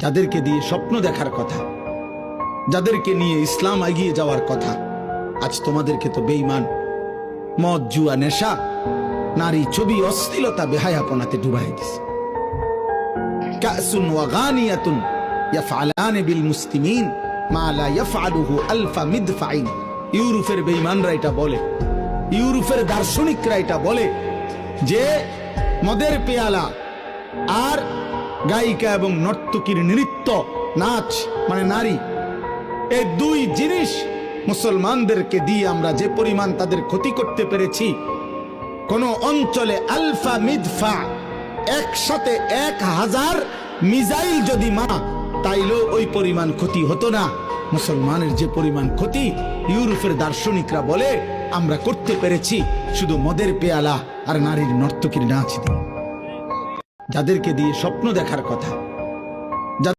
যাদেরকে দিয়ে স্বপ্ন দেখার কথা, যাদেরকে নিয়ে ইসলাম এগিয়ে যাওয়ার কথা, আজ তোমাদেরকে তো বেঈমান, মদ, জুয়া, নেশা, নারী, ছবি, অশ্লীলতা, বেহায়াপনাতে ডুবাই দিছে। কাসুন ওয়া গানিয়াতুন ইয়াফআলান বিল মুসলিমিন মা লা ইয়াফআলুহু আলফা মিদফাইন। ইউরোপের বেঈমানরা এটা বলে, ইউরোপের দার্শনিকরা এটা বলে যে মদের পেয়ালা আর গায়িকা এবং নর্তকীর নৃত্য, নাচ মানে নারী, এই দুই জিনিস মুসলমানদেরকে দিয়ে আমরা যে পরিমাণ তাদের ক্ষতি করতে পেরেছি, কোন অঞ্চলে আলফা মিদফা একসাথে 1000 মিসাইল যদি তাইলেও ওই পরিমাণ ক্ষতি হতো না। মুসলমানের যে পরিমাণ ক্ষতি ইউরোপের দার্শনিকরা বলে আমরা করতে পেরেছি শুধু মদের পেয়ালা আর নারীর নর্তকীর নাচ দিয়ে। যাদেরকে দিয়ে স্বপ্ন দেখার কথা,